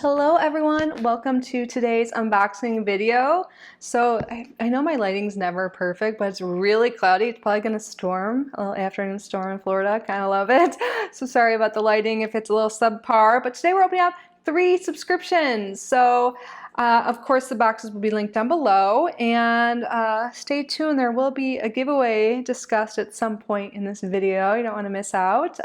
Hello everyone, welcome to today's unboxing video. So I know my lighting's never perfect, but it's really cloudy. It's probably gonna storm, a little afternoon storm in Florida. Kind of love it. So sorry about the lighting if it's a little subpar, but today we're opening up 3 subscriptions. So of course the boxes will be linked down below, and stay tuned. There will be a giveaway discussed at some point in this video. You don't want to miss out.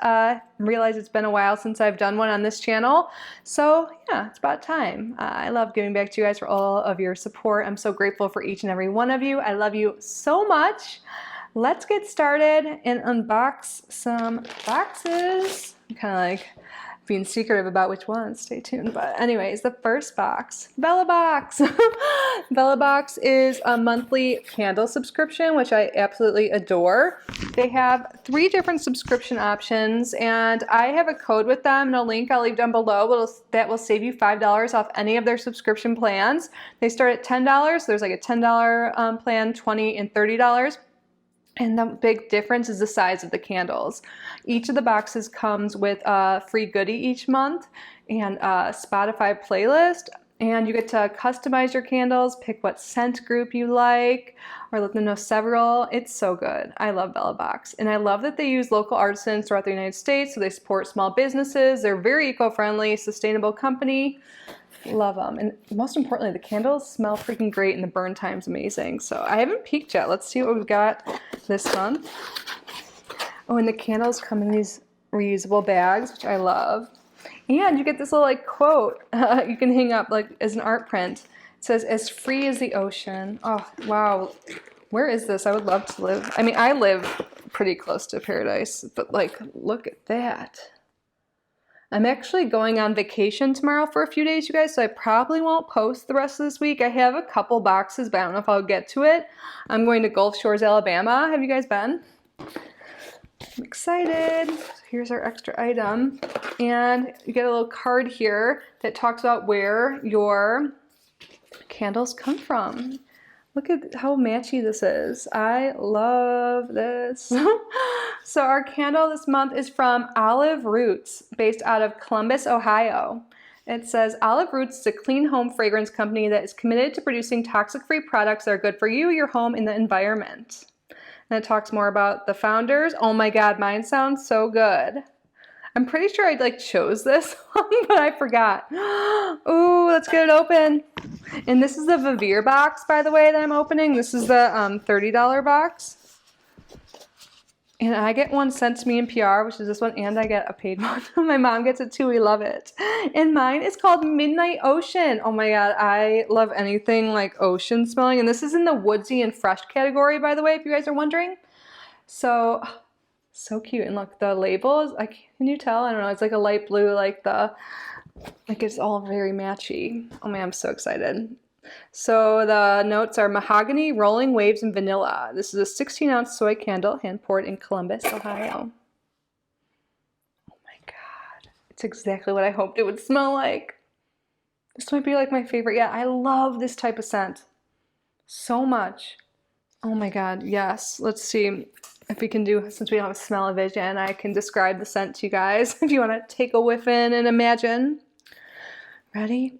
Realize it's been a while since I've done one on this channel, so yeah, it's about time. I love giving back to you guys for all of your support. I'm so grateful for each and every one of you. I love you so much. Let's get started and unbox some boxes. I'm kind of like being secretive about which ones, stay tuned. But anyways, the first box, VeloBox. VeloBox is a monthly candle subscription, which I absolutely adore. They have 3 different subscription options, and I have a code with them and a link I'll leave down below that will save you $5 off any of their subscription plans. They start at $10, so there's like a $10 plan, $20 and $30. And the big difference is the size of the candles. Each of the boxes comes with a free goodie each month and a Spotify playlist. And you get to customize your candles, pick what scent group you like, or let them know several. It's so good. I love VeloBox. And I love that they use local artisans throughout the United States, so they support small businesses. They're very eco-friendly, sustainable company. Love them. And most importantly, the candles smell freaking great and the burn time's amazing. So I haven't peeked yet. Let's see what we've got this month. Oh, and the candles come in these reusable bags, which I love. And you get this little like quote you can hang up like as an art print. It says, "As free as the ocean." Oh, wow. Where is this? I would love to live. I mean, I live pretty close to paradise, but like, look at that. I'm actually going on vacation tomorrow for a few days, you guys, so I probably won't post the rest of this week. I have a couple boxes, but I don't know if I'll get to it. I'm going to Gulf Shores, Alabama. Have you guys been? I'm excited. Here's our extra item. And you get a little card here that talks about where your candles come from. Look at how matchy this is. I love this. So our candle this month is from Olive Roots, based out of Columbus, Ohio. It says, Olive Roots is a clean home fragrance company that is committed to producing toxic-free products that are good for you, your home, and the environment. And it talks more about the founders. Oh my God, mine sounds so good. I'm pretty sure I like chose this one, but I forgot. Ooh, let's get it open. And this is the Vivere box, by the way, that I'm opening. This is the $30 box. And I get one sent to me in PR, which is this one, and I get a paid one. My mom gets it too, we love it. And mine is called Midnight Ocean. Oh my God, I love anything like ocean smelling. And this is in the woodsy and fresh category, by the way, if you guys are wondering. So cute. And look, the label is like, can you tell? I don't know, it's like a light blue, like it's all very matchy. Oh man, I'm so excited. So the notes are mahogany, rolling waves, and vanilla. This is a 16-ounce soy candle, hand poured in Columbus, Ohio. Oh my God. It's exactly what I hoped it would smell like. This might be like my favorite. Yeah, I love this type of scent so much. Oh my God, yes. Let's see if we can do, since we don't have a smell-o-vision, I can describe the scent to you guys if you want to take a whiff in and imagine. Ready?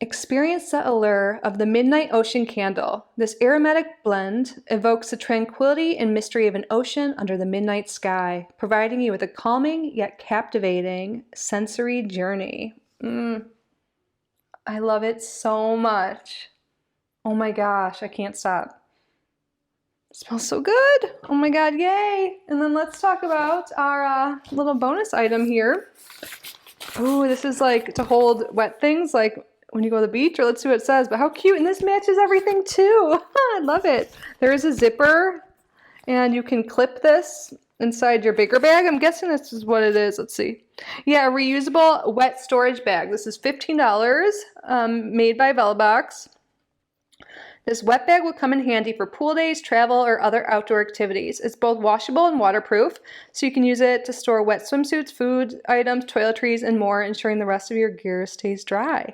Experience the allure of the Midnight Ocean candle. This aromatic blend evokes the tranquility and mystery of an ocean under the midnight sky, providing you with a calming yet captivating sensory journey. I love it so much. Oh my gosh, I can't stop. It smells so good. Oh my God, yay. And then let's talk about our little bonus item here. Oh, this is like to hold wet things like when you go to the beach, or let's see what it says. But how cute, and this matches everything too. I love it. There is a zipper, and you can clip this inside your bigger bag. I'm guessing this is what it is. Let's see. Yeah, a reusable wet storage bag. This is $15, made by VeloBox. This wet bag will come in handy for pool days, travel, or other outdoor activities. It's both washable and waterproof, so you can use it to store wet swimsuits, food items, toiletries, and more, ensuring the rest of your gear stays dry.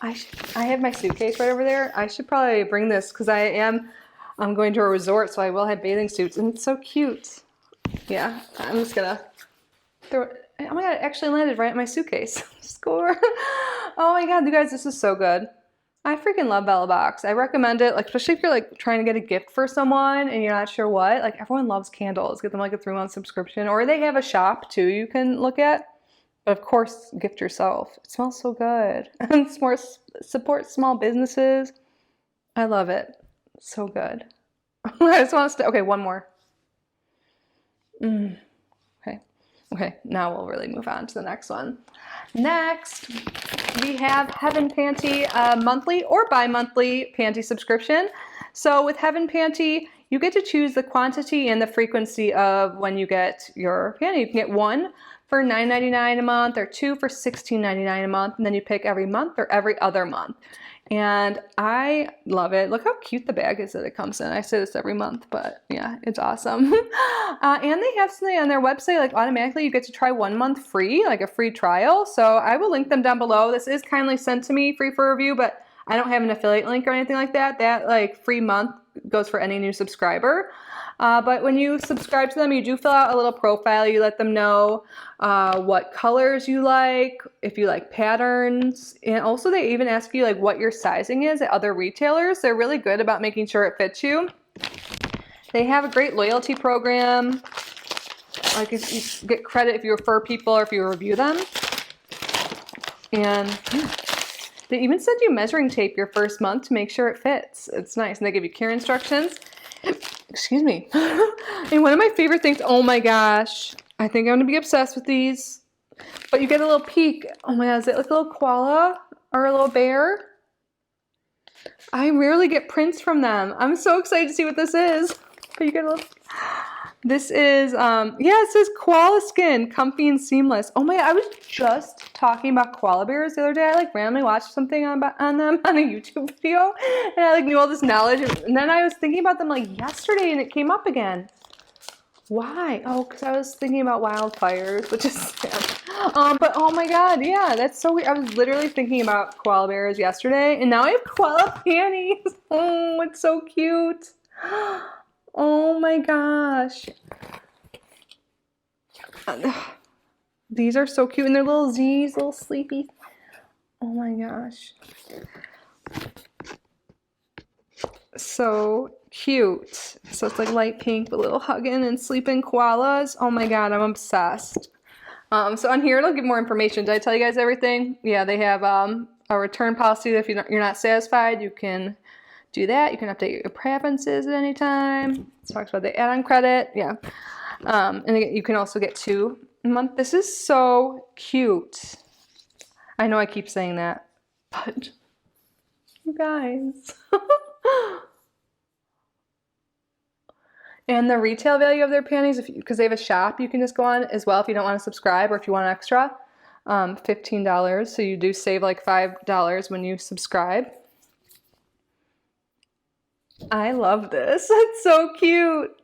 I have my suitcase right over there. I should probably bring this because I'm going to a resort, so I will have bathing suits, and it's so cute. Yeah, I'm just gonna throw it. Oh my God, it actually landed right in my suitcase. Score. Oh my god, you guys, this is so good. I freaking love Bella Box. I recommend it, like especially if you're like trying to get a gift for someone and you're not sure what. Like everyone loves candles. Get them like a 3-month subscription, or they have a shop too you can look at. But of course, gift yourself. It smells so good. And it's more support small businesses. I love it. So good. I just want to. Okay, one more. Okay. Okay, now we'll really move on to the next one. Next, we have Heaven Panty, a monthly or bi-monthly panty subscription. So with Heaven Panty, you get to choose the quantity and the frequency of when you get your panty. You can get one for $9.99 a month or two for $16.99 a month, and then you pick every month or every other month. And I love it. Look how cute the bag is that it comes in. I say this every month, but yeah, it's awesome. And they have something on their website, like automatically you get to try 1 month free, like a free trial. So I will link them down below. This is kindly sent to me free for review, but I don't have an affiliate link or anything like that. That like free month goes for any new subscriber. But when you subscribe to them, you do fill out a little profile. You let them know what colors you like, if you like patterns, and also they even ask you like what your sizing is at other retailers. They're really good about making sure it fits you. They have a great loyalty program. Like if you get credit if you refer people or if you review them. And they even send you measuring tape your first month to make sure it fits. It's nice. And they give you care instructions. Excuse me. And one of my favorite things, oh my gosh, I think I'm gonna be obsessed with these. But you get a little peek. Oh my god, is it like a little koala or a little bear? I rarely get prints from them. I'm so excited to see what this is. But you get a little. This is, yeah, it says koala skin, comfy and seamless. Oh my god, I was just talking about koala bears the other day. I like randomly watched something on them on a YouTube video, and I like knew all this knowledge. And then I was thinking about them like yesterday, and it came up again. Why? Oh, because I was thinking about wildfires, which is sad. But oh my god, yeah, that's so weird. I was literally thinking about koala bears yesterday, and now I have koala panties. Oh, it's so cute. Oh my gosh. These are so cute, and they're little Z's, little sleepy. Oh my gosh. So cute. So it's like light pink with little hugging and sleeping koalas. Oh my god, I'm obsessed. So on here it'll give more information. Did I tell you guys everything? Yeah, they have a return policy. If you're not satisfied, you can do that. You can update your preferences at any time. It talks about the add-on credit. Yeah. And you can also get 2 a month. This is so cute. I know I keep saying that, but you guys. And the retail value of their panties, because they have a shop you can just go on as well if you don't want to subscribe or if you want extra, $15. So you do save like $5 when you subscribe. I love this. It's so cute.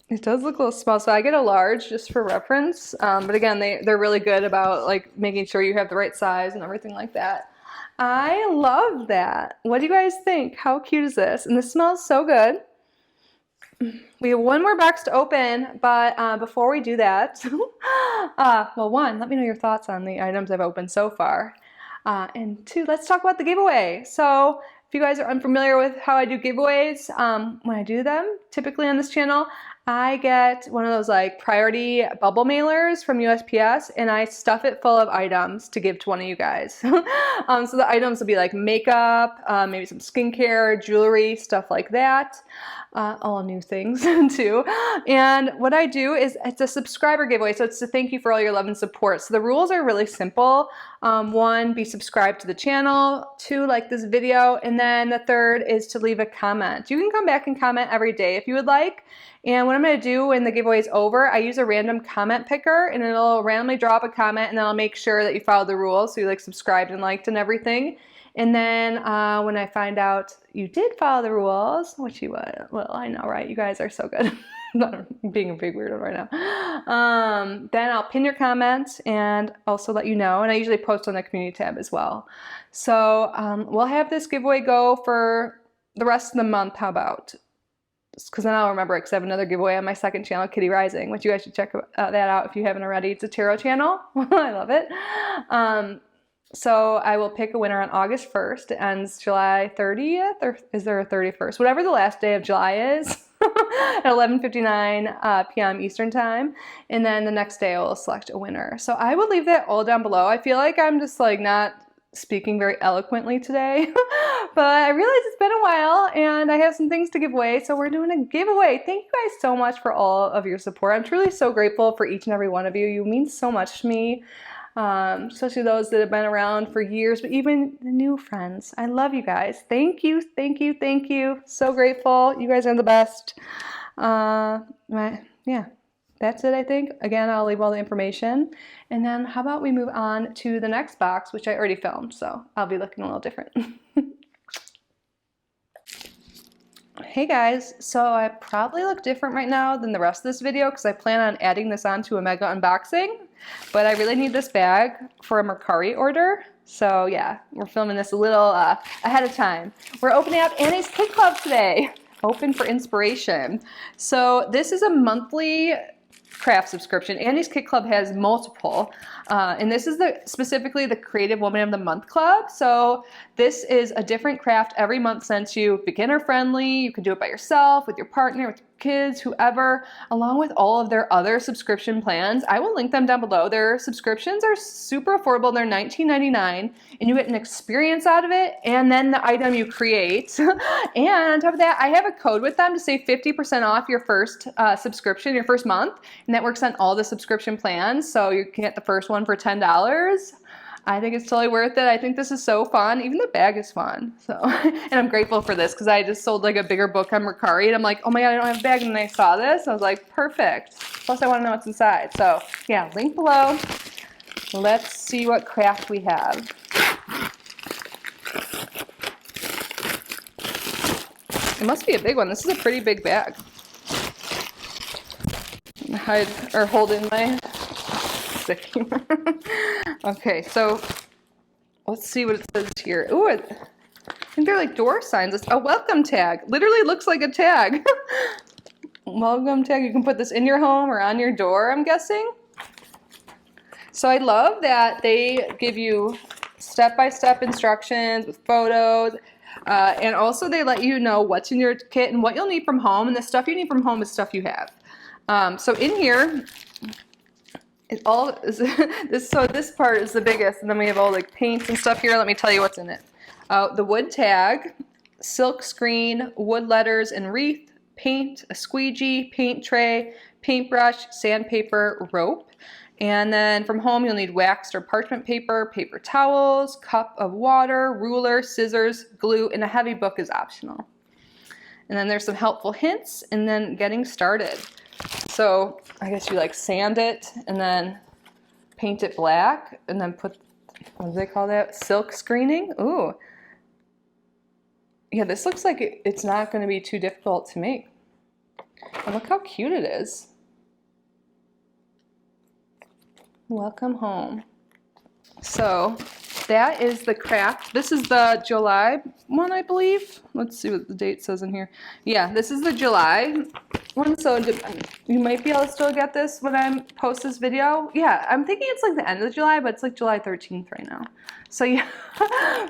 It does look a little small, so I get a large just for reference. But again, they're really good about like making sure you have the right size and everything like that. I love that. What do you guys think? How cute is this? And this smells so good. We have one more box to open, but before we do that, well, one, let me know your thoughts on the items I've opened so far. And 2, let's talk about the giveaway. So if you guys are unfamiliar with how I do giveaways, when I do them, typically on this channel, I get one of those like priority bubble mailers from USPS, and I stuff it full of items to give to one of you guys. So the items will be like makeup, maybe some skincare, jewelry, stuff like that. All new things too. And what I do is it's a subscriber giveaway. So it's to thank you for all your love and support. So the rules are really simple. 1, be subscribed to the channel. 2, like this video. And then the 3rd is to leave a comment. You can come back and comment every day if you would like. And what I'm going to do when the giveaway is over, I use a random comment picker, and it'll randomly draw up a comment, and then I'll make sure that you follow the rules. So you like subscribed and liked and everything. And then when I find out you did follow the rules, which you would, well, I know, right? You guys are so good. I'm being a big weirdo right now. Then I'll pin your comments and also let you know. And I usually post on the community tab as well. So we'll have this giveaway go for the rest of the month. How about? because then I'll remember it, because I have another giveaway on my second channel, Kitty Rising, which you guys should check that out if you haven't already. It's a tarot channel. I love it. So I will pick a winner on August 1st. It ends July 30th, or is there a 31st? Whatever the last day of July is at 11:59 p.m. Eastern time. And then the next day I will select a winner. So I will leave that all down below. I feel like I'm just like not speaking very eloquently today, but I realize it's been a while and I have some things to give away. So we're doing a giveaway. Thank you guys so much for all of your support. I'm truly so grateful for each and every one of you. You mean so much to me. Especially those that have been around for years, but even the new friends. I love you guys. Thank you, thank you, thank you. So grateful. You guys are the best. Yeah, that's it, I think. Again, I'll leave all the information. And then how about we move on to the next box, which I already filmed, so I'll be looking a little different. Hey guys, so I probably look different right now than the rest of this video because I plan on adding this on to a mega unboxing, but I really need this bag for a Mercari order. So yeah, we're filming this a little ahead of time. We're opening up Annie's Kit Club today. Open for inspiration. So this is a monthly craft subscription. Annie's Kit Club has multiple, and this is specifically the Creative Woman of the Month Club. So this is a different craft every month sent to you, beginner friendly. You can do it by yourself, with your partner, with your kids, whoever, along with all of their other subscription plans. I will link them down below. Their subscriptions are super affordable. They're $19.99, and you get an experience out of it, and then the item you create. And on top of that, I have a code with them to save 50% off your first subscription, your first month, and that works on all the subscription plans. So you can get the first one for $10. I think it's totally worth it. I think this is so fun. Even the bag is fun. So, and I'm grateful for this because I just sold like a bigger book on Mercari, and I'm like, oh my God, I don't have a bag. And then I saw this, I was like, perfect. Plus I want to know what's inside. So yeah, link below. Let's see what craft we have. It must be a big one. This is a pretty big bag. Hide or hold in my stick humor. Okay, so let's see what it says here. Ooh, I think they're like door signs. It's a welcome tag. Literally looks like a tag. Welcome tag. You can put this in your home or on your door, I'm guessing. So I love that they give you step-by-step instructions with photos. And also they let you know what's in your kit and what you'll need from home. And the stuff you need from home is stuff you have. So in here, it all is so this part is the biggest, and then we have all like paints and stuff here. Let me tell you what's in it. The wood tag, silk screen, wood letters and wreath, paint, a squeegee, paint tray, paintbrush, sandpaper, rope. And then from home you'll need waxed or parchment paper, paper towels, cup of water, ruler, scissors, glue, and a heavy book is optional. And then there's some helpful hints, and then getting started. So I guess you like sand it and then paint it black and then put, what do they call that? Silk screening? Ooh. Yeah, this looks like it's not going to be too difficult to make. And look how cute it is. Welcome home. So that is the craft. This is the July one, I believe. Let's see what the date says in here. Yeah, this is the July one, so you might be able to still get this when I post this video. Yeah, I'm thinking it's like the end of July, but it's like July 13th right now. So yeah,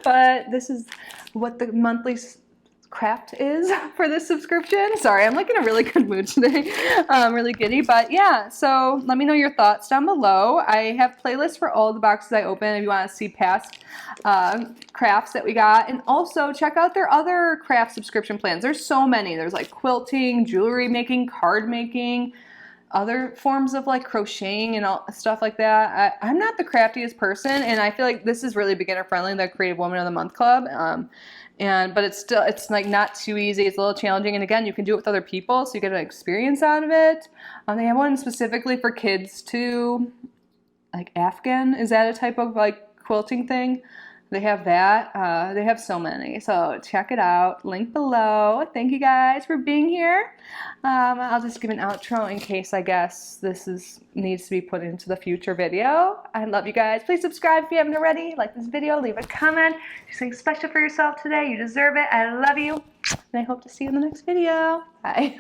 but this is what the monthly craft is for this subscription. Sorry, I'm like in a really good mood today. Really giddy, but yeah, so let me know your thoughts down below. I have playlists for all the boxes I open if you want to see past crafts that we got, and also check out their other craft subscription plans. There's so many. There's like quilting, jewelry making, card making, other forms of like crocheting and all stuff like that. I'm not the craftiest person, and I feel like this is really beginner friendly, the Creative Woman of the Month Club. But it's like not too easy. It's a little challenging, and again, you can do it with other people, so you get an experience out of it. They have one specifically for kids too, like Afghan. Is that a type of like quilting thing? They have that. They have so many, so check it out. Link below. Thank you guys for being here. I'll just give an outro in case I guess this needs to be put into the future video. I love you guys. Please subscribe if you haven't already. Like this video. Leave a comment. Do something special for yourself today. You deserve it. I love you. and I hope to see you in the next video. Bye.